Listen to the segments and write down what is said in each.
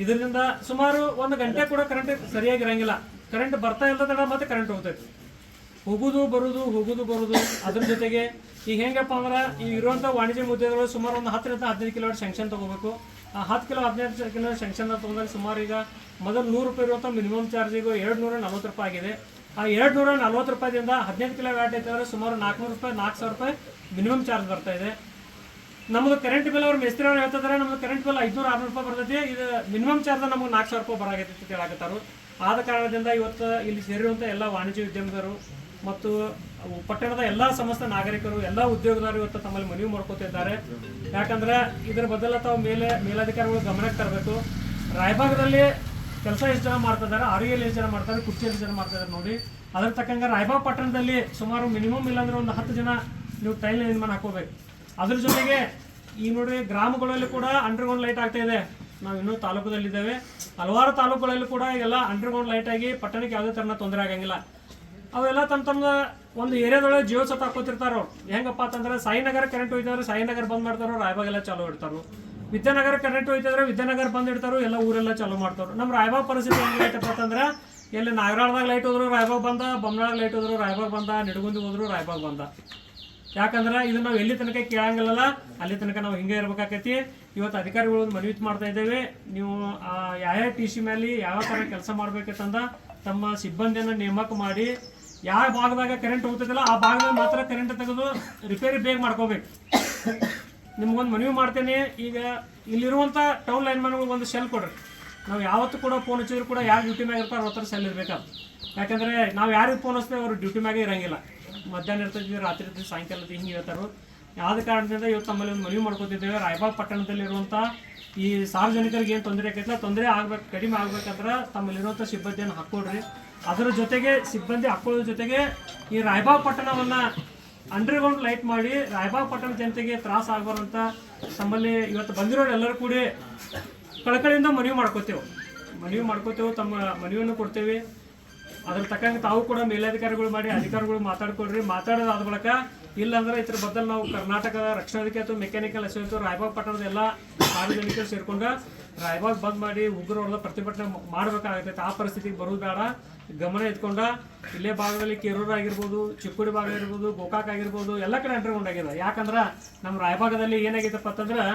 ಇದರಿಂದ ಸುಮಾರು 1 ಗಂಟೆ ಕೂಡ ಕರೆಂಟ್ ಸರಿಯಾಗಿರಂಗಿಲ್ಲ. ಕರೆಂಟ್ ಬರ್ತಾ ಇಲ್ಲದ ತಡ ಮತ್ತೆ ಕರೆಂಟ್ ಹೋಗ್ತೈತಿ, ಹೋಗುದು ಬರುದು. ಅದ್ರ ಜೊತೆಗೆ ಈಗ ಹೆಂಗಪ್ಪ ಅಂದ್ರೆ ಈಗ ಇರುವಂಥ ವಾಣಿಜ್ಯ ಉದ್ಯೋಗಗಳು ಸುಮಾರು ಒಂದು 10 ರಿಂದ 15 ಕಿಲೋವಾಟ್ ಸ್ಯಾಂಕ್ಷನ್ ತಗೋಬೇಕು. ಆ 10 ಕಿಲೋ 15 ಕಿಲೋ ಸ್ಯಾಂಕ್ಷನ್ ತಗೊಂಡಾಗ ಸುಮಾರು ಈಗ ಮೊದಲು 100 ರೂಪಾಯಿ ಇರುವಂಥ ಮಿನಿಮಮ್ ಚಾರ್ಜ್ ಈಗ 240 ರೂಪಾಯಿ ಆಗಿದೆ. ಆ 240 ರೂಪಾಯಿದಿಂದ 15 ಕಿಲೋ ವ್ಯಾಟ್ ಐತೆ ಅಂದರೆ ಸುಮಾರು 400 ರೂಪಾಯಿ 4000 ರೂಪಾಯಿ ಮಿನಿಮಮ್ ಚಾರ್ಜ್ ಬರ್ತಾ ಇದೆ. ನಮ್ಮದು ಕರೆಂಟ್ ಬಿಲ್ ಅವ್ರು ಮೇಸ್ತ್ರಿ ಅವ್ರು ಹೇಳ್ತಿದ್ದಾರೆ ನಮ್ಮದು ಕರೆಂಟ್ ಬಿಲ್ 500-600 ರೂಪಾಯಿ ಬರ್ತೈತಿ, ಇದು ಮಿನಿಮಮ್ ಚಾರ್ಜ್ ನಮಗೆ 4000 ರೂಪಾಯಿ ಬರಾಗೈತಿ ಅಂತ ಹೇಳಕತ್ತಾರು. ಆದ ಕಾರಣದಿಂದ ಇವತ್ತು ಇಲ್ಲಿ ಸೇರಿರುವಂಥ ಎಲ್ಲ ವಾಣಿಜ್ಯ ಉದ್ಯಮದವರು ಮತ್ತು ಪಟ್ಟಣದ ಎಲ್ಲ ಸಮಸ್ತ ನಾಗರಿಕರು ಎಲ್ಲ ಉದ್ಯೋಗದಾರರು ಇವತ್ತು ತಮ್ಮಲ್ಲಿ ಮನವಿ ಮಾಡ್ಕೋತಿದ್ದಾರೆ. ಯಾಕಂದ್ರೆ ಇದರ ಬದಲ ತಾವು ಮೇಲಧಿಕಾರಿಗಳು ಗಮನಕ್ಕೆ ತರಬೇಕು. ರಾಯಬಾಗದಲ್ಲಿ ಕೆಲಸ ಎಷ್ಟು ಜನ ಮಾಡ್ತಿದ್ದಾರೆ, ಆರೋಗ್ಯಲ್ಲಿ ಎಷ್ಟು ಜನ ಮಾಡ್ತಾರೆ, ಕುರ್ಚಿಯಲ್ಲಿ ಜನ ಮಾಡ್ತಿದ್ದಾರೆ ನೋಡಿ. ಅದ್ರ ತಕ್ಕಂಗೆ ರಾಯಬಾಗ್ ಪಟ್ಟಣದಲ್ಲಿ ಸುಮಾರು ಮಿನಿಮಮ್ ಇಲ್ಲಾಂದ್ರೆ ಒಂದು 10 ಜನ ನೀವು ಟೈಲ್ ನಿರ್ಮಾಣ ಹಾಕೋಬೇಕು. ಅದ್ರ ಜೊತೆಗೆ ಈ ನೋಡಿ ಗ್ರಾಮಗಳಲ್ಲಿ ಕೂಡ ಅಂಡರ್ಗ್ರೌಂಡ್ ಲೈಟ್ ಆಗ್ತಾ ಇದೆ. ನಾವು ಇನ್ನೂ ತಾಲೂಕದಲ್ಲಿದ್ದೇವೆ, ಹಲವಾರು ತಾಲೂಕುಗಳಲ್ಲಿ ಕೂಡ ಈಗೆಲ್ಲ ಅಂಡರ್ಗ್ರೌಂಡ್ ಲೈಟ್ ಆಗಿ ಪಟ್ಟಣಕ್ಕೆ ಯಾವುದೇ ಥರನ ತೊಂದರೆ ಆಗಂಗಿಲ್ಲ. ಅವೆಲ್ಲ ತಮ್ಮ ಒಂದು ಏರಿಯಾದೊಳಗೆ ಜಿಯೋ ಸತ್ ಹಾಕೋತಿರ್ತಾರೋ. ಹೆಂಗಪ್ಪ ಅಂತಂದ್ರೆ ಸಾಯಿನಗರ ಕರೆಂಟ್ ಹೋಯ್ತಾದ್ರೆ ಸಾಯಿನಗರ ಬಂದ್ ಮಾಡ್ತಾರೋ, ರಾಯಬಾಗೆಲ್ಲ ಚಾಲೂ ಇಡ್ತಾರೋ. ವಿದ್ಯಾನಗರ ಕರೆಂಟ್ ಹೋಯ್ತಿದ್ರೆ ವಿದ್ಯಾನಗರ ಬಂದ್ ಇಡ್ತಾರೋ, ಎಲ್ಲ ಊರೆಲ್ಲ ಚಾಲೂ ಮಾಡ್ತಾರೋ. ನಮ್ಮ ರಾಯಬಾಗ್ ಪರಿಸ್ಥಿತಿ ಹೆಂಗೈತಪ್ಪ ಅಂತಂದ್ರೆ ಎಲ್ಲಿ ನಾಗರಾಳದಾಗ ಲೈಟ್ ಹೋದ್ರು ರಾಯಬಾಗ್ ಬಂದ, ಬೊಮ್ಮನಾಳದಾಗ ಲೈಟ್ ಹೋದ್ರು ರಾಯಬಾಗ್ ಬಂದ, ನಿಡಗುಂದಿ ಹೋದ್ರು ರಾಯಬಾಗ್ ಬಂದ. ಯಾಕಂದ್ರೆ ಇದನ್ನ ನಾವು ಎಲ್ಲಿ ತನಕ ಕೇಳಂಗಿಲ್ಲಲ್ಲ ಅಲ್ಲಿ ತನಕ ನಾವು ಹಿಂಗೆ ಇರ್ಬೇಕಾಕೈತಿ. ಇವತ್ತು ಅಧಿಕಾರಿಗಳು ಮನವಿ ಮಾಡ್ತಾ ಇದ್ದೇವೆ, ನೀವು ಯಾವ TC ಮೇಲೆ ಯಾವ ಥರ ಕೆಲಸ ಮಾಡ್ಬೇಕಂತಂದ ತಮ್ಮ ಸಿಬ್ಬಂದಿಯನ್ನು ನೇಮಕ ಮಾಡಿ ಯಾವ ಭಾಗದಾಗ ಕರೆಂಟ್ ಹೋಗ್ತದಿಲ್ಲ ಆ ಭಾಗದಾಗ ಮಾತ್ರ ಕರೆಂಟ್ ತೆಗೆದು ರಿಪೇರಿ ಬೇಗ ಮಾಡ್ಕೋಬೇಕು. ನಿಮ್ಗೊಂದು ಮನವಿ ಮಾಡ್ತೇನೆ, ಈಗ ಇಲ್ಲಿರುವಂಥ ಟೌನ್ ಲೈನ್ ಮ್ಯಾನ್ಗಳಿಗೆ ಒಂದು ಸೆಲ್ ಕೊಡ್ರಿ. ನಾವು ಯಾವತ್ತೂ ಕೂಡ ಫೋನ್ ಹಚ್ಚಿದ್ರು ಕೂಡ ಯಾರು ಡ್ಯೂಟಿ ಮ್ಯಾಗ ಇರ್ತಾರೆ ಅವ್ರ ಸೆಲ್ ಇರ್ಬೇಕಾದ್ರೆ. ಯಾಕಂದರೆ ನಾವು ಯಾರಿಗೆ ಫೋನ್ ಹಚ್ತೇವೆ ಅವರು ಡ್ಯೂಟಿ ಮ್ಯಾಗೆ ಇರಂಗಿಲ್ಲ, ಮಧ್ಯಾಹ್ನ ಇರ್ತಿದ್ವಿ, ರಾತ್ರಿ ಇರ್ತೀವಿ, ಸಾಯಂಕಾಲ ಹಿಂಗೆ ಹೇಳ್ತಾರೋ. ಯಾವ್ದು ಕಾರಣದಿಂದ ಇವತ್ತು ತಮ್ಮಲ್ಲಿ ಒಂದು ಮನವಿ ಮಾಡ್ಕೊತಿದ್ದೇವೆ. ರಾಯಬಾಗ್ ಪಟ್ಟಣದಲ್ಲಿರುವಂಥ ಈ ಸಾರ್ವಜನಿಕರಿಗೆ ಏನು ತೊಂದರೆ ಆಕೈತಿಲ್ಲ, ತೊಂದರೆ ಆಗ್ಬೇಕು ಕಡಿಮೆ ಆಗ್ಬೇಕಂದ್ರೆ ತಮ್ಮಲ್ಲಿರುವಂಥ ಸಿಬ್ಬಂದಿಯನ್ನು ಹಾಕ್ಕೊಡ್ರಿ. ಅದರ ಜೊತೆಗೆ ಸಿಬ್ಬಂದಿ ಹಾಕೊಳ್ಳೋದ್ರ ಜೊತೆಗೆ ಈ ರಾಯಬಾಗ್ ಪಟ್ಟಣವನ್ನು ಅಂಡರ್ಗ್ರೌಂಡ್ ಲೈಟ್ ಮಾಡಿ ರಾಯಬಾಗ್ ಪಟ್ಟಣ ಜನತೆಗೆ ತ್ರಾಸ ಆಗಬಾರಂತ ತಮ್ಮಲ್ಲಿ ಇವತ್ತು ಬಂದಿರೋರು ಎಲ್ಲರೂ ಕೂಡಿ ಕಳಕಳಿಯಿಂದ ಮನವಿ ಮಾಡ್ಕೋತೇವೆ. ತಮ್ಮ ಮನವಿಯನ್ನು ಕೊಡ್ತೇವೆ. ಅದ್ರ ತಕ್ಕಂಗೆ ತಾವು ಕೂಡ ಮೇಲಧಿಕಾರಿಗಳು ಮಾಡಿ ಅಧಿಕಾರಿಗಳು ಮಾತಾಡ್ಕೊಡ್ರಿ. ಮಾತಾಡೋದಾದ ಬಳಿಕ ಇಲ್ಲಾಂದ್ರೆ ಇದ್ರ ಬದಲು ನಾವು ಕರ್ನಾಟಕದ ರಕ್ಷಣಾ ವೇದಿಕೆ ಅಥವಾ ಮೆಕ್ಯಾನಿಕಲ್ ಅಸೋಸಿಯೇಷನ್ ರಾಯಬಾಗ್ ಪಟ್ಟಣದ ಎಲ್ಲ ಸಾರ್ವಜನಿಕರು ಸೇರ್ಕೊಂಡು ರಾಯಬಾಗ್ ಬಂದ್ ಮಾಡಿ ಉಗ್ರವಾದ ಪ್ರತಿಭಟನೆ ಮಾಡಬೇಕಾಗತ್ತೆ. ಆ ಪರಿಸ್ಥಿತಿಗೆ ಬರೋದು ಬೇಡ. ಗಮನ ಇಟ್ಕೊಂಡ ಇಲ್ಲೇ ಭಾಗದಲ್ಲಿ ಕೇರೂರು ಆಗಿರ್ಬೋದು, ಚಿಕ್ಕೋಡಿ ಭಾಗ ಆಗಿರ್ಬೋದು, ಗೋಕಾಕ್ ಆಗಿರ್ಬೋದು, ಎಲ್ಲ ಕಡೆ ಅಂಡರ್ಗ್ರೌಂಡ್ ಆಗಿದೆ. ಯಾಕಂದ್ರೆ ನಮ್ಮ ರಾಯಬಾಗದಲ್ಲಿ ಏನಾಗಿತ್ತಪ್ಪ ಅಂತಂದ್ರೆ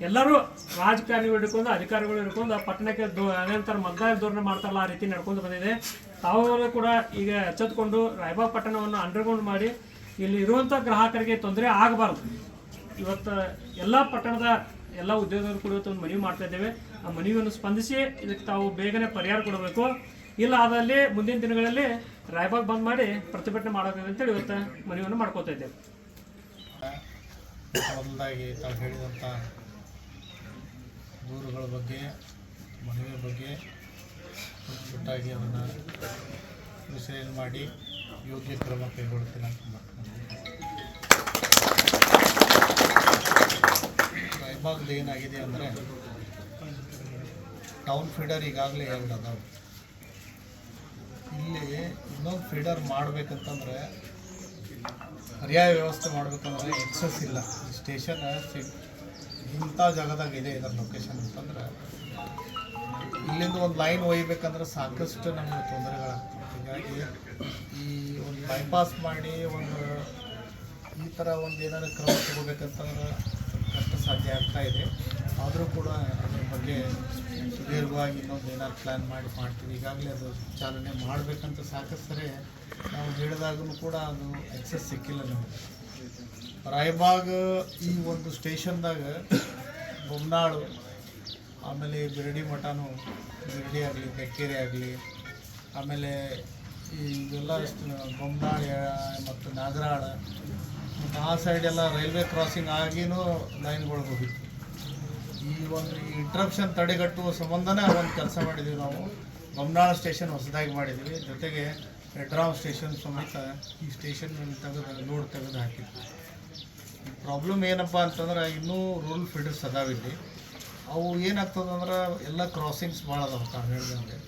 ಎಲ್ಲರೂ ರಾಜಕಾರಣಿಗಳು ಹಿಡ್ಕೊಂಡು ಅಧಿಕಾರಿಗಳು ಹಿಡ್ಕೊಂಡು ಪಟ್ಟಣಕ್ಕೆ ಅದೇಂತರ ಮತದಾರ ಧೋರಣೆ ಮಾಡ್ತಾರಲ್ಲ ಆ ರೀತಿ ನಡ್ಕೊಂಡು ಬಂದಿದೆ. ತಾವು ಕೂಡ ಈಗ ಎಚ್ಚೆತ್ಕೊಂಡು ರಾಯಬಾಗ್ ಪಟ್ಟಣವನ್ನು ಅಂಡರ್ಗ್ರೌಂಡ್ ಮಾಡಿ ಇಲ್ಲಿ ಇರುವಂಥ ಗ್ರಾಹಕರಿಗೆ ತೊಂದರೆ ಆಗಬಾರ್ದು. ಇವತ್ತು ಎಲ್ಲ ಪಟ್ಟಣದ ಎಲ್ಲ ಉದ್ಯೋಗಗಳು ಕೂಡ ಇವತ್ತು ಒಂದು ಮನವಿ ಮಾಡ್ತಾ ಇದ್ದೇವೆ. ಆ ಮನವಿಯನ್ನು ಸ್ಪಂದಿಸಿ ಇದಕ್ಕೆ ತಾವು ಬೇಗನೆ ಪರಿಹಾರ ಕೊಡಬೇಕು. ಇಲ್ಲ ಆದಲ್ಲಿ ಮುಂದಿನ ದಿನಗಳಲ್ಲಿ ರಾಯಬಾಗ್ ಬಂದ್ ಮಾಡಿ ಪ್ರತಿಭಟನೆ ಮಾಡಬೇಕು ಅಂತೇಳಿ ಇವತ್ತು ಮನವಿಯನ್ನು ಮಾಡ್ಕೋತಾ ಇದ್ದೇವೆ. ಮೊದಲಾಗಿ ತಾವು ಹೇಳಿದಂಥ ದೂರುಗಳ ಬಗ್ಗೆ ಮನವಿ ಬಗ್ಗೆ ಒಟ್ಟಾಗಿ ಅದನ್ನು ವಿಶ್ಲೇಷಣೆ ಮಾಡಿ ಯೋಗ್ಯ ಕ್ರಮ ಕೈಗೊಳ್ತೀನಿ ಅಂತ ರಾಯಬಾಗ್ದು ಏನಾಗಿದೆ ಅಂದರೆ ಟೌನ್ ಫೀಡರ್ ಈಗಾಗಲೇ 2 ಅದಾವೆ. ಇಲ್ಲಿ ಇನ್ನೊಂದು ಫೀಡರ್ ಮಾಡಬೇಕಂತಂದ್ರೆ ಪರ್ಯಾಯ ವ್ಯವಸ್ಥೆ ಮಾಡಬೇಕಂದ್ರೆ ಎಕ್ಸಸ್ ಇಲ್ಲ. ಸ್ಟೇಷನ್ ಇಂಥ ಜಾಗದಾಗ ಇದೆ ಇದರ ಲೊಕೇಶನ್ ಅಂತಂದ್ರೆ ಇಲ್ಲಿಂದ ಒಂದು ಲೈನ್ ಒಯ್ಯಬೇಕಂದ್ರೆ ಸಾಕಷ್ಟು ನಮಗೆ ತೊಂದರೆಗಳಾಗ್ತವೆ. ಹೀಗಾಗಿ ಈ ಒಂದು ಬೈಪಾಸ್ ಮಾಡಿ ಒಂದು ಈ ಥರ ಒಂದು ಏನಾದ್ರು ಕ್ರಮ ತಗೋಬೇಕಂತಂದ್ರೆ ಕಷ್ಟ ಸಾಧ್ಯ ಆಗ್ತಾ ಇದೆ. ಆದರೂ ಕೂಡ ಅದ್ರ ಬಗ್ಗೆ ಸುದೀರ್ಘವಾಗಿ ಇನ್ನೊಂದು ಏನಾದ್ರು ಪ್ಲ್ಯಾನ್ ಮಾಡ್ತೀವಿ. ಈಗಾಗಲೇ ಅದು ಚಾಲನೆ ಮಾಡಬೇಕಂತ ಸಾಕಷ್ಟು ಸರಿ ನಾವು ಹೇಳಿದಾಗೂ ಕೂಡ ಅದು ಎಕ್ಸಸ್ ಸಿಕ್ಕಿಲ್ಲ ನಮಗೆ. ರಾಯಬಾಗ್ ಈ ಒಂದು ಸ್ಟೇಷನ್ದಾಗ ಬೊಮ್ಮನಾಳು, ಆಮೇಲೆ ಬಿರಡಿ ಮಠನೂ, ಬಿರಡಿ ಆಗಲಿ ಬೆಕ್ಕೇರಿ ಆಗಲಿ, ಆಮೇಲೆ ಇವೆಲ್ಲ ಬೊಮ್ಮನಾಳು ಮತ್ತು ನಾಗರಾಳ ಮತ್ತು ಆ ಸೈಡೆಲ್ಲ ರೈಲ್ವೆ ಕ್ರಾಸಿಂಗ್ ಆಗಿನೂ ಲೈನ್ಗಳು ಹೋಗಿತ್ತು. ಈ ಒಂದು ಇಂಟ್ರಪ್ಷನ್ ತಡೆಗಟ್ಟುವ ಸಂಬಂಧನೇ ಒಂದು ಕೆಲಸ ಮಾಡಿದ್ದೀವಿ ನಾವು. ಬೊಮ್ಮನಾಳ ಸ್ಟೇಷನ್ ಹೊಸದಾಗಿ ಮಾಡಿದ್ದೀವಿ, ಜೊತೆಗೆ ಹೆಡ್ರಾಮ್ ಸ್ಟೇಷನ್ ಸಮೇತ ಈ ಸ್ಟೇಷನ್ ಲೋಡ್ ತೆಗೆದು ಹಾಕಿದ್ವಿ. ಪ್ರಾಬ್ಲಮ್ ಏನಪ್ಪ ಅಂತಂದ್ರೆ ಇನ್ನೂ ರೂರಲ್ ಫೀಡರ್ಸ್ ಅದಾವಿಲ್ಲಿ. ಅವು ಏನಾಗ್ತದಂದ್ರೆ ಎಲ್ಲ ಕ್ರಾಸಿಂಗ್ಸ್ ಭಾಳ ಅದಾವೆ ತಾವು ಹೇಳಿದಂಗೆ.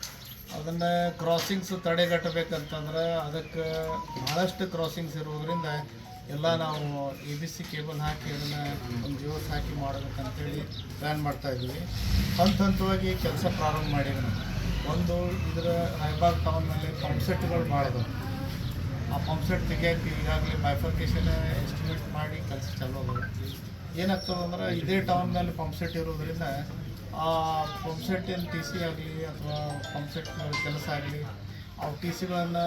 ಅದನ್ನು ಕ್ರಾಸಿಂಗ್ಸ್ ತಡೆಗಟ್ಟಬೇಕಂತಂದ್ರೆ ಅದಕ್ಕೆ ಭಾಳಷ್ಟು ಕ್ರಾಸಿಂಗ್ಸ್ ಇರೋದ್ರಿಂದ ಎಲ್ಲ ನಾವು ABC ಕೇಬಲ್ ಹಾಕಿ ಅದನ್ನು ಒಂದು ಜಿಯೋಸ್ ಹಾಕಿ ಮಾಡಬೇಕಂತೇಳಿ ಪ್ಲ್ಯಾನ್ ಮಾಡ್ತಾಯಿದ್ವಿ. ಹಂತವಾಗಿ ಕೆಲಸ ಪ್ರಾರಂಭ ಮಾಡಿದ್ವಿ. ಒಂದು ಇದರ ರಾಯಬಾಗ್ ಟೌನ್ನಲ್ಲಿ ಪಂಪ್ಸೆಟ್ಗಳು ಮಾಡಿದ್ವು. ಆ ಪಂಪ್ಸೆಟ್ ತೆಗಿಯೋಕ್ಕೆ ಈಗಾಗಲೇ ಬೈಫರ್ಕೇಷನ್ ಎಸ್ಟಿಮೇಟ್ ಮಾಡಿ ಕೆಲಸ ಚಾಲೂ ಆಗೋದು. ಏನಾಗ್ತದೆ ಅಂದ್ರೆ ಇದೇ ಟೌನ್ನಲ್ಲಿ ಪಂಪ್ಸೆಟ್ ಇರೋದ್ರಿಂದ ಆ ಪಂಪ್ಸೆಟ್ಟಿನ TC ಆಗಲಿ ಅಥವಾ ಪಂಪ್ಸೆಟ್ ಕೆಲಸ ಆಗಲಿ ಅವು TCಗಳನ್ನು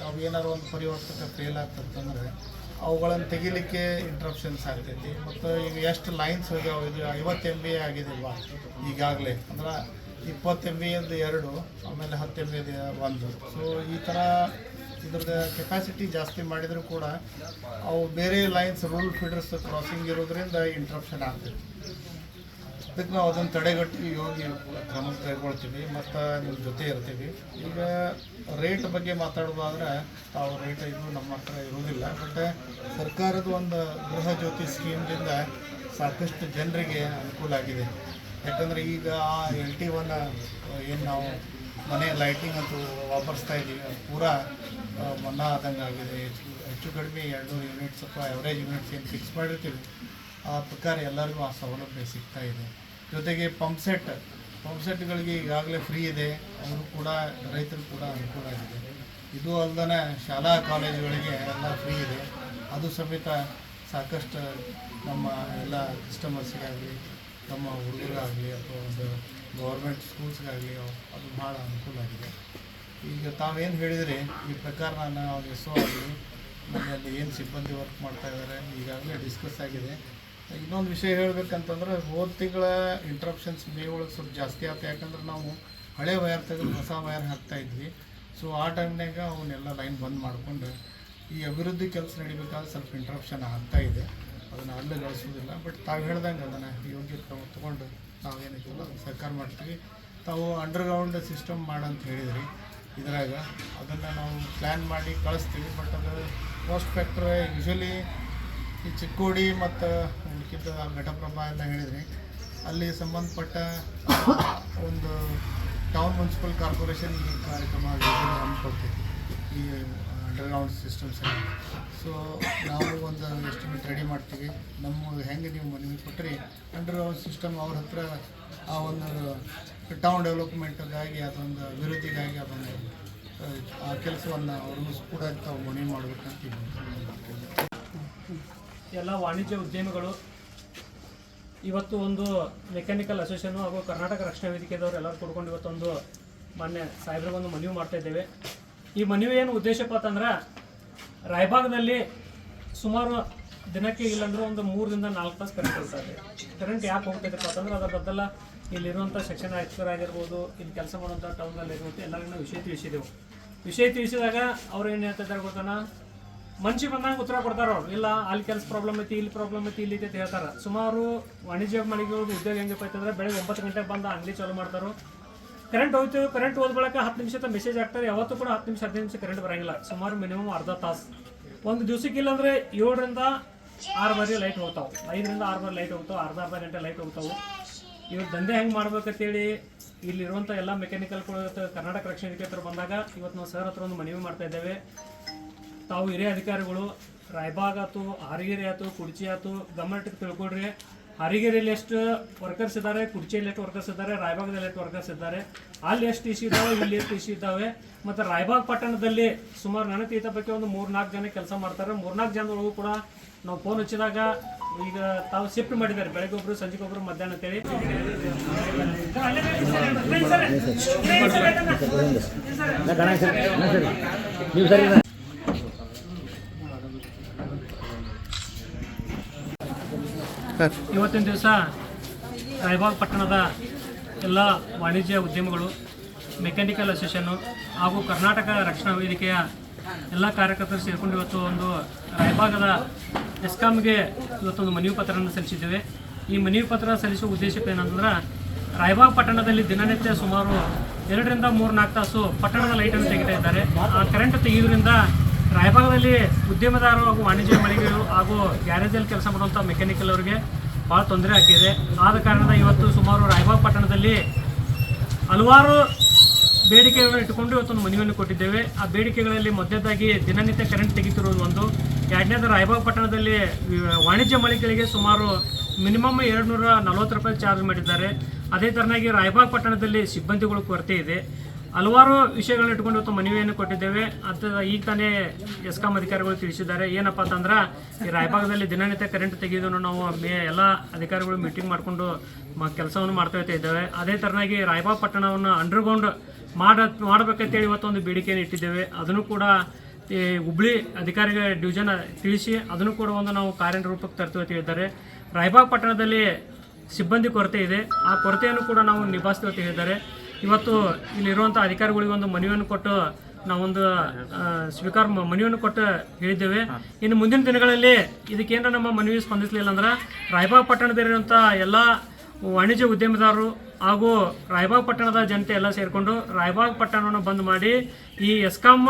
ಅವು ಏನಾದ್ರು ಒಂದು ಪರಿವರ್ತಕ ಫೇಲ್ ಆಗ್ತದಂದ್ರೆ ಅವುಗಳನ್ನು ತೆಗಿಲಿಕ್ಕೆ ಇಂಟ್ರಪ್ಷನ್ಸ್ ಆಗ್ತೈತಿ. ಮತ್ತು ಈಗ ಎಷ್ಟು ಲೈನ್ಸ್ ಹೋಗ್ಯಾವ, ಇದು 50 MB ಆಗಿದೆಲ್ವಾ ಈಗಾಗಲೇ, ಅಂದ್ರೆ 20 MB 2, ಆಮೇಲೆ 10 MB 1. ಸೊ ಈ ಥರ ಇದ್ರದ್ದು ಕೆಪಾಸಿಟಿ ಜಾಸ್ತಿ ಮಾಡಿದರೂ ಕೂಡ ಅವು ಬೇರೆ ಲೈನ್ಸ್ ರೂಲ್ ಫೀಡರ್ಸ್ ಕ್ರಾಸಿಂಗ್ ಇರೋದ್ರಿಂದ ಇಂಟ್ರಪ್ಷನ್ ಆಗ್ತೈತಿ. ಅದಕ್ಕೆ ನಾವು ಅದನ್ನು ತಡೆಗಟ್ಟಿ ಯೋಗಿ ಕ್ರಮ ಕೈಗೊಳ್ತೀವಿ ಮತ್ತು ನಿಮ್ಮ ಜೊತೆ ಇರ್ತೀವಿ. ಈಗ ರೇಟ್ ಬಗ್ಗೆ ಮಾತಾಡೋದಾದ್ರೆ ತಾವು ರೇಟ್ ಇದು ನಮ್ಮ ಹತ್ರ ಇರೋದಿಲ್ಲ. ಬಟ್ ಸರ್ಕಾರದ ಒಂದು ಗೃಹ ಜ್ಯೋತಿ ಸ್ಕೀಮ್ದಿಂದ ಸಾಕಷ್ಟು ಜನರಿಗೆ ಅನುಕೂಲ ಆಗಿದೆ. ಯಾಕಂದರೆ ಈಗ ಆ LT1 ಏನು ನಾವು ಮನೆ ಲೈಟಿಂಗ್ ಅಂತೂ ವಾಪರಿಸ್ತಾ ಇದ್ದೀವಿ, ಅದು ಪೂರಾ ಮನ್ನಾ ಆದಂಗೆ ಆಗಿದೆ. ಹೆಚ್ಚು ಕಡಿಮೆ 200 ಯೂನಿಟ್ಸ್ ಅಥವಾ ಎವರೇಜ್ ಯೂನಿಟ್ಸ್ ಏನು ಫಿಕ್ಸ್ ಮಾಡಿರ್ತೀವಿ ಆ ಪ್ರಕಾರ ಎಲ್ಲರಿಗೂ ಆ ಸೌಲಭ್ಯ ಸಿಗ್ತಾ ಇದೆ. ಜೊತೆಗೆ ಪಂಪ್ಸೆಟ್ಗಳಿಗೆ ಈಗಾಗಲೇ ಫ್ರೀ ಇದೆ, ಅವರು ಕೂಡ ರೈತರು ಕೂಡ ಅನುಕೂಲ ಆಗಿದೆ. ಇದು ಅಲ್ಲದೆ ಶಾಲಾ ಕಾಲೇಜುಗಳಿಗೆ ಎಲ್ಲ ಫ್ರೀ ಇದೆ. ಅದು ಸಮೇತ ಸಾಕಷ್ಟು ನಮ್ಮ ಎಲ್ಲ ಕಸ್ಟಮರ್ಸ್ಗಾಗಲಿ, ನಮ್ಮ ಹುಡುಗರಾಗಲಿ ಅಥವಾ ಒಂದು ಗೌರ್ಮೆಂಟ್ ಸ್ಕೂಲ್ಸ್ಗಾಗಲಿ ಅದು ಭಾಳ ಅನುಕೂಲ ಆಗಿದೆ. ಈಗ ತಾವೇನು ಹೇಳಿದರೆ ಈ ಪ್ರಕಾರ ನಾವು SO ಆಗಲಿ ನಮ್ಮಲ್ಲಿ ಏನು ಸಿಬ್ಬಂದಿ ವರ್ಕ್ ಮಾಡ್ತಾ ಇದ್ದಾರೆ ಈಗಾಗಲೇ ಡಿಸ್ಕಸ್ ಆಗಿದೆ. ಇನ್ನೊಂದು ವಿಷಯ ಹೇಳಬೇಕಂತಂದ್ರೆ ಹೋದ ತಿಂಗಳ ಇಂಟ್ರಪ್ಷನ್ಸ್ ಮೇ ಒಳಗೆ ಸ್ವಲ್ಪ ಜಾಸ್ತಿ ಆಯ್ತು. ಯಾಕಂದ್ರೆ ನಾವು ಹಳೆ ವಯರ್ ತೆಗೆದು ಹೊಸ ವಯರ್ ಹಾಕ್ತಾಯಿದ್ವಿ. ಸೊ ಆ ಟೈಮ್ನಾಗ ಅವನ್ನೆಲ್ಲ ಲೈನ್ ಬಂದ್ ಮಾಡಿಕೊಂಡು ಈ ಅಭಿವೃದ್ಧಿ ಕೆಲಸ ನಡಿಬೇಕಾದ್ರೆ ಸ್ವಲ್ಪ ಇಂಟ್ರಪ್ಷನ್ ಆಗ್ತಾಯಿದೆ. ಅದನ್ನು ಅಲ್ಲೇ ಗಳಿಸೋದಿಲ್ಲ. ಬಟ್ ತಾವು ಹೇಳ್ದಂಗೆ ಅದನ್ನು ಯೋಗ್ಯ ಕ್ರಮ ತೊಗೊಂಡು ನಾವೇನಿದ್ದೀವಲ್ಲ ಅದನ್ನು ಸರ್ಕಾರ ಮಾಡ್ತೀವಿ. ತಾವು ಅಂಡರ್ಗ್ರೌಂಡ್ ಸಿಸ್ಟಮ್ ಮಾಡಂತ ಹೇಳಿದ್ರಿ ಇದ್ರಾಗ, ಅದನ್ನು ನಾವು ಪ್ಲ್ಯಾನ್ ಮಾಡಿ ಕಳಿಸ್ತೀವಿ. ಬಟ್ ಅದು ಕಾಸ್ಟ್ ಫ್ಯಾಕ್ಟರ್ ಯೂಶ್ವಲಿ ಈ ಚಿಕ್ಕೋಡಿ ಮತ್ತು ಉಳ್ಕಿದ್ದ ಘಟಪ್ರಭಾ ಎಲ್ಲ ಹೇಳಿದ್ರಿ, ಅಲ್ಲಿ ಸಂಬಂಧಪಟ್ಟ ಒಂದು ಟೌನ್ ಮುನ್ಸಿಪಲ್ ಕಾರ್ಪೊರೇಷನ್ ಈ ಕಾರ್ಯಕ್ರಮ ಹಮ್ಮಿಕೊಳ್ತೈತಿ ಈ ಅಂಡರ್ಗ್ರೌಂಡ್ ಸಿಸ್ಟಮ್ಸಲ್ಲಿ. ಸೊ ನಾವು ಒಂದು ಎಸ್ಟಿಮೇಟ್ ರೆಡಿ ಮಾಡ್ತೀವಿ. ನಮ್ಮ ಹೆಂಗೆ ನೀವು ಮನವಿ ಕೊಟ್ಟರೆ ಅಂಡರ್ಗ್ರೌಂಡ್ ಸಿಸ್ಟಮ್ ಅವ್ರ ಹತ್ರ ಆ ಒಂದು ಟೌನ್ ಡೆವಲಪ್ಮೆಂಟ್ಗಾಗಿ ಅದೊಂದು ಅಭಿವೃದ್ಧಿಗಾಗಿ ಅದೊಂದು ಆ ಕೆಲಸವನ್ನು ಅವ್ರಿಗೂ ಕೂಡ ತಾವು ಮನವಿ ಮಾಡಬೇಕಂತ ಎಲ್ಲ ವಾಣಿಜ್ಯ ಉದ್ಯಮಿಗಳು ಇವತ್ತು ಒಂದು ಮೆಕ್ಯಾನಿಕಲ್ ಅಸೋಸಿಯೇಷನ್ ಹಾಗೂ ಕರ್ನಾಟಕ ರಕ್ಷಣಾ ವೇದಿಕೆದವರು ಎಲ್ಲರೂ ಕೂಡ್ಕೊಂಡು ಇವತ್ತೊಂದು ಮಾನ್ಯ ಸಾಹೇಬ್ರಿಗೊಂದು ಮನವಿ ಮಾಡ್ತಾ ಇದ್ದೇವೆ. ಈ ಮನವಿ ಏನು ಉದ್ದೇಶಪ್ಪ ಅಂತಂದ್ರೆ, ರಾಯಬಾಗದಲ್ಲಿ ಸುಮಾರು ದಿನಕ್ಕೆ ಇಲ್ಲಾಂದ್ರೆ ಒಂದು 3 ರಿಂದ 4 ತಾಸು ಕರೆಂಟ್ ಹೋಗ್ತಾ ಇದೆ. ಕರೆಂಟ್ ಯಾಕೆ ಹೋಗ್ತೈತಪ್ಪ ಅಂತಂದ್ರೆ ಅದರ ಬದಲ ಇಲ್ಲಿರುವಂಥ ಸೆಕ್ಷನ್ ಆಫೀಸರ್ ಆಗಿರ್ಬೋದು, ಇಲ್ಲಿ ಕೆಲಸ ಮಾಡುವಂಥ ಟೌನಲ್ಲಿ ಇರುವಂಥ ಎಲ್ಲರಿಗೂ ವಿಷಯ ತಿಳಿಸಿದಾಗ ಅವ್ರು ಏನು ಹೇಳ್ತಿದ್ದಾರೆ ಗೊತ್ತಾನ, ಮನುಷ್ಯ ಬಂದಂಗೆ ಉತ್ತರ ಕೊಡ್ತಾರೆ ಅವ್ರು. ಇಲ್ಲ ಅಲ್ಲಿ ಕೆಲಸ ಪ್ರಾಬ್ಲಮ್ ಐತಿ, ಇಲ್ಲಿ ಪ್ರಾಬ್ಲಮ್ ಐತಿ, ಇಲ್ಲಿ ಅಂತ ಹೇಳ್ತಾರೆ. ಸುಮಾರು ವಾಣಿಜ್ಯ ಮಳಿಗೆಗಳು ಉದ್ಯೋಗ ಹೆಂಗಪ್ಪ ಅಂತಂದ್ರೆ ಬೆಳಗ್ಗೆ 9 ಗಂಟೆಗೆ ಬಂದು ಅಂಗಡಿ ಚಾಲು ಮಾಡ್ತಾರೆ. ಕರೆಂಟ್ ಹೋಯ್ತು, ಕರೆಂಟ್ ಹೋದ ಬಳಿಕ 10 ನಿಮಿಷದ ಮೆಸೇಜ್ ಆಗ್ತಾರೆ. ಯಾವತ್ತೂ ಕೂಡ 10 ನಿಮಿಷ 15 ನಿಮಿಷ ಕರೆಂಟ್ ಬರೋಂಗಿಲ್ಲ. ಸುಮಾರು ಮಿನಿಮಮ್ ಅರ್ಧ ತಾಸು. ಒಂದು ದಿವಸಕ್ಕೆ ಇಲ್ಲಾಂದರೆ 7 ರಿಂದ 6 ಬಾರಿ ಲೈಟ್ ಹೋಗ್ತಾವೆ, 5 ರಿಂದ 6 ಬಾರಿ ಲೈಟ್ ಹೋಗ್ತಾವೆ, ಅರ್ಧ ಗಂಟೆ ಲೈಟ್ ಹೋಗ್ತಾವೆ. ಇವ್ರು ದಂಧೆ ಹೆಂಗೆ ಮಾಡ್ಬೇಕಂತೇಳಿ ಇಲ್ಲಿರುವಂಥ ಎಲ್ಲ ಮೆಕ್ಯಾನಿಕಲ್ ಕರ್ನಾಟಕ ರಕ್ಷಣಾ ವೇದಿಕೆ ಹತ್ರ ಬಂದಾಗ ಇವತ್ತು ನಾವು ಸರ್ ಹತ್ರ ಒಂದು ಮನವಿ ಮಾಡ್ತಾ ಇದ್ದೇವೆ. ತಾವು ಹಿರಿಯ ಅಧಿಕಾರಿಗಳು ರಾಯಬಾಗ್ ಆಯ್ತು, ಹಾರಿಗೆರೆ ಆಯ್ತು, ಕುಡ್ಚಿ ಆಯ್ತು, ಗಮನಕ್ಕೆ ತಿಳ್ಕೊಡ್ರಿ. ಹಾರಿಗೆರೆಯಲ್ಲಿ ಎಷ್ಟು ವರ್ಕರ್ಸ್ ಇದ್ದಾರೆ, ಕುಡ್ಚಿಯಲ್ಲಿ ಎಷ್ಟು ವರ್ಕರ್ಸ್ ಇದ್ದಾರೆ, ರಾಯಬಾಗದಲ್ಲಿ ಎಷ್ಟು ವರ್ಕರ್ಸ್ ಇದ್ದಾರೆ, ಅಲ್ಲಿ ಎಷ್ಟು ಇಶ್ಯೂ ಇದ್ದಾವೆ, ಇಲ್ಲಿ ಎಷ್ಟು ಇಶ್ಯೂ ಇದ್ದಾವೆ. ಮತ್ತು ರಾಯಬಾಗ್ ಪಟ್ಟಣದಲ್ಲಿ ಸುಮಾರು ನನಗೆ ಈತ ಬಗ್ಗೆ ಒಂದು 3-4 ಜನ ಕೆಲಸ ಮಾಡ್ತಾರೆ. 3-4 ಜನದೊಳಗೂ ಕೂಡ ನಾವು ಫೋನ್ ಹಚ್ಚಿದಾಗ ಈಗ ತಾವು ಶಿಫ್ಟ್ ಮಾಡಿದ್ದಾರೆ, ಬೆಳಗ್ಗೆ ಒಬ್ಬರು, ಸಂಜೆಗೆ ಒಬ್ಬರು, ಮಧ್ಯಾಹ್ನ ಅಂತೇಳಿ. ಇವತ್ತಿನ ದಿವಸ ರಾಯಬಾಗ್ ಪಟ್ಟಣದ ಎಲ್ಲ ವಾಣಿಜ್ಯ ಉದ್ಯಮಗಳು, ಮೆಕ್ಯಾನಿಕಲ್ ಅಸೋಸಿಯೇಷನ್ನು ಹಾಗೂ ಕರ್ನಾಟಕ ರಕ್ಷಣಾ ವೇದಿಕೆಯ ಎಲ್ಲ ಕಾರ್ಯಕರ್ತರು ಸೇರಿಕೊಂಡು ಇವತ್ತು ಒಂದು ರಾಯಬಾಗದ ಎಸ್ಕಾಮ್ಗೆ ಇವತ್ತೊಂದು ಮನವಿ ಪತ್ರವನ್ನು ಸಲ್ಲಿಸಿದ್ದೇವೆ. ಈ ಮನವಿ ಪತ್ರ ಸಲ್ಲಿಸುವ ಉದ್ದೇಶ ಏನಂತಂದ್ರೆ, ರಾಯಬಾಗ್ ಪಟ್ಟಣದಲ್ಲಿ ದಿನನಿತ್ಯ ಸುಮಾರು 2 ರಿಂದ 3-4 ತಾಸು ಪಟ್ಟಣದ ಲೈಟನ್ನು ತೆಗಿತಾ ಇದ್ದಾರೆ. ಆ ಕರೆಂಟ್ ತೆಗೆಯೋದ್ರಿಂದ ರಾಯಬಾಗದಲ್ಲಿ ಉದ್ಯಮದಾರರು ಹಾಗೂ ವಾಣಿಜ್ಯ ಮಳಿಗೆಗಳು ಹಾಗೂ ಗ್ಯಾರೇಜಲ್ಲಿ ಕೆಲಸ ಮಾಡುವಂಥ ಮೆಕ್ಯಾನಿಕಲ್ ಅವರಿಗೆ ಭಾಳ ತೊಂದರೆ ಆಗ್ತಿದೆ. ಆದ ಕಾರಣದಿಂದ ಇವತ್ತು ಸುಮಾರು ರಾಯಬಾಗ್ ಪಟ್ಟಣದಲ್ಲಿ ಹಲವಾರು ಬೇಡಿಕೆಗಳನ್ನು ಇಟ್ಟುಕೊಂಡು ಇವತ್ತೊಂದು ಮನವಿಯನ್ನು ಕೊಟ್ಟಿದ್ದೇವೆ. ಆ ಬೇಡಿಕೆಗಳಲ್ಲಿ ಮೊದಲನೇದಾಗಿ ದಿನನಿತ್ಯ ಕರೆಂಟ್ ತೆಗೆತಿರುವುದು ಒಂದು, ಎರಡನೇದು ರಾಯಬಾಗ್ ಪಟ್ಟಣದಲ್ಲಿ ವಾಣಿಜ್ಯ ಮಳಿಗೆಗಳಿಗೆ ಸುಮಾರು ಮಿನಿಮಮ್ 240 ರೂಪಾಯಿ ಚಾರ್ಜ್ ಮಾಡಿದ್ದಾರೆ. ಅದೇ ಥರನಾಗಿ ರಾಯಬಾಗ್ ಪಟ್ಟಣದಲ್ಲಿ ಸಿಬ್ಬಂದಿಗಳ ಕೊರತೆ ಇದೆ. ಹಲವಾರು ವಿಷಯಗಳನ್ನ ಇಟ್ಕೊಂಡು ಇವತ್ತು ಮನವಿಯನ್ನು ಕೊಟ್ಟಿದ್ದೇವೆ. ಅದು ಈಗ ತಾನೇ ಎಸ್ಕಾಂ ಅಧಿಕಾರಿಗಳು ತಿಳಿಸಿದ್ದಾರೆ. ಏನಪ್ಪ ಅಂತಂದ್ರೆ ಈ ರಾಯಬಾಗದಲ್ಲಿ ದಿನನಿತ್ಯ ಕರೆಂಟ್ ತೆಗೆಯೋದನ್ನು ನಾವು ಎಲ್ಲ ಅಧಿಕಾರಿಗಳು ಮೀಟಿಂಗ್ ಮಾಡಿಕೊಂಡು ಕೆಲಸವನ್ನು ಮಾಡ್ತಾ ಇದ್ದೇವೆ. ಅದೇ ಥರನಾಗಿ ರಾಯಬಾಗ್ ಪಟ್ಟಣವನ್ನು ಅಂಡರ್ಗ್ರೌಂಡ್ ಮಾಡಬೇಕಂತೇಳಿ ಇವತ್ತೊಂದು ಬೇಡಿಕೆಯನ್ನು ಇಟ್ಟಿದ್ದೇವೆ. ಅದನ್ನು ಕೂಡ ಈ ಹುಬ್ಳಿ ಅಧಿಕಾರಿಗಳ ಡಿವಿಷನ್ ತಿಳಿಸಿ ಅದನ್ನು ಕೂಡ ಒಂದು ನಾವು ಕಾರ್ಯರೂಪಕ್ಕೆ ತರ್ತೀವಿ ಅಂತ ಹೇಳಿದ್ದಾರೆ. ರಾಯಬಾಗ್ ಪಟ್ಟಣದಲ್ಲಿ ಸಿಬ್ಬಂದಿ ಕೊರತೆ ಇದೆ, ಆ ಕೊರತೆಯನ್ನು ಕೂಡ ನಾವು ನಿಭಾಯಿಸ್ತೀವಿ ಅಂತ ಹೇಳಿದ್ದಾರೆ. ಇವತ್ತು ಇಲ್ಲಿರುವಂಥ ಅಧಿಕಾರಿಗಳಿಗೆ ಒಂದು ಮನವಿಯನ್ನು ಕೊಟ್ಟು ನಾವೊಂದು ಮನವಿಯನ್ನು ಕೊಟ್ಟು ಹೇಳಿದ್ದೇವೆ. ಇನ್ನು ಮುಂದಿನ ದಿನಗಳಲ್ಲಿ ಇದಕ್ಕೇನಾರ ನಮ್ಮ ಮನವಿ ಸ್ಪಂದಿಸಲಿಲ್ಲ ಅಂದ್ರೆ ರಾಯಬಾಗ್ ಪಟ್ಟಣದಲ್ಲಿರುವಂಥ ಎಲ್ಲ ವಾಣಿಜ್ಯ ಉದ್ಯಮಿದಾರರು ಹಾಗೂ ರಾಯಬಾಗ್ ಪಟ್ಟಣದ ಜನತೆ ಎಲ್ಲ ಸೇರಿಕೊಂಡು ರಾಯಬಾಗ್ ಪಟ್ಟಣವನ್ನು ಬಂದ್ ಮಾಡಿ ಈ ಎಸ್ಕಾಂ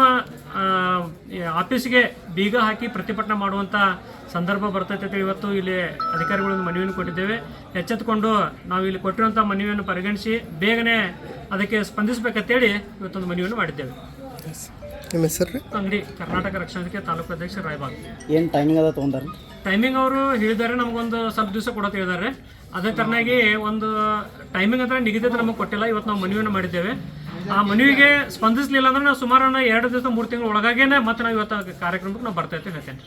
ಆಫೀಸ್ಗೆ ಬೀಗ ಹಾಕಿ ಪ್ರತಿಭಟನೆ ಮಾಡುವಂಥ ಸಂದರ್ಭ ಬರ್ತೈತೆ ಅಂತ ಇವತ್ತು ಇಲ್ಲಿ ಅಧಿಕಾರಿಗಳನ್ನು ಮನವಿಯನ್ನು ಕೊಟ್ಟಿದ್ದೇವೆ. ಎಚ್ಚೆತ್ತುಕೊಂಡು ನಾವು ಇಲ್ಲಿ ಕೊಟ್ಟಿರುವಂಥ ಮನವಿಯನ್ನು ಪರಿಗಣಿಸಿ ಬೇಗನೆ ಅದಕ್ಕೆ ಸ್ಪಂದಿಸಬೇಕಂತೇಳಿ ಇವತ್ತೊಂದು ಮನವಿಯನ್ನು ಮಾಡಿದ್ದೇವೆ. ನಿಮ್ಮ ಹೆಸರು? ಅಂಗಡಿ ಕರ್ನಾಟಕ ರಕ್ಷಣಾ ವೇದಿಕೆ ತಾಲೂಕು ಅಧ್ಯಕ್ಷ ರಾಯಬಾಗ್. ಏನು ಟೈಮಿಂಗ್ ಅದ ತೊಗೊಂಡಾರ? ಟೈಮಿಂಗ್ ಅವರು ಹೇಳಿದ್ದಾರೆ, ನಮಗೊಂದು ಸ್ವಲ್ಪ ದಿವಸ ಕೊಡೋದು ಹೇಳಿದ್ದಾರೆ. ಅದೇ ಥರನಾಗಿ ಒಂದು ಟೈಮಿಂಗ್ ಅಂತ ನಿಗದಿತ ನಮಗೆ ಕೊಟ್ಟಿಲ್ಲ. ಇವತ್ತು ನಾವು ಮನವಿಯನ್ನು ಮಾಡಿದ್ದೇವೆ. ಆ ಮನವಿಗೆ ಸ್ಪಂದಿಸಲಿಲ್ಲ ಅಂದ್ರೆ ನಾವು ಸುಮಾರು 2 ದಿವಸ 3 ತಿಂಗಳ ಒಳಗಾಗೇನೆ ಮತ್ತೆ ನಾವು ಇವತ್ತು ಕಾರ್ಯಕ್ರಮಕ್ಕೆ ನಾವು ಬರ್ತಾ ಇರ್ತೀವಿ ಹೇಳ್ತೇನೆ.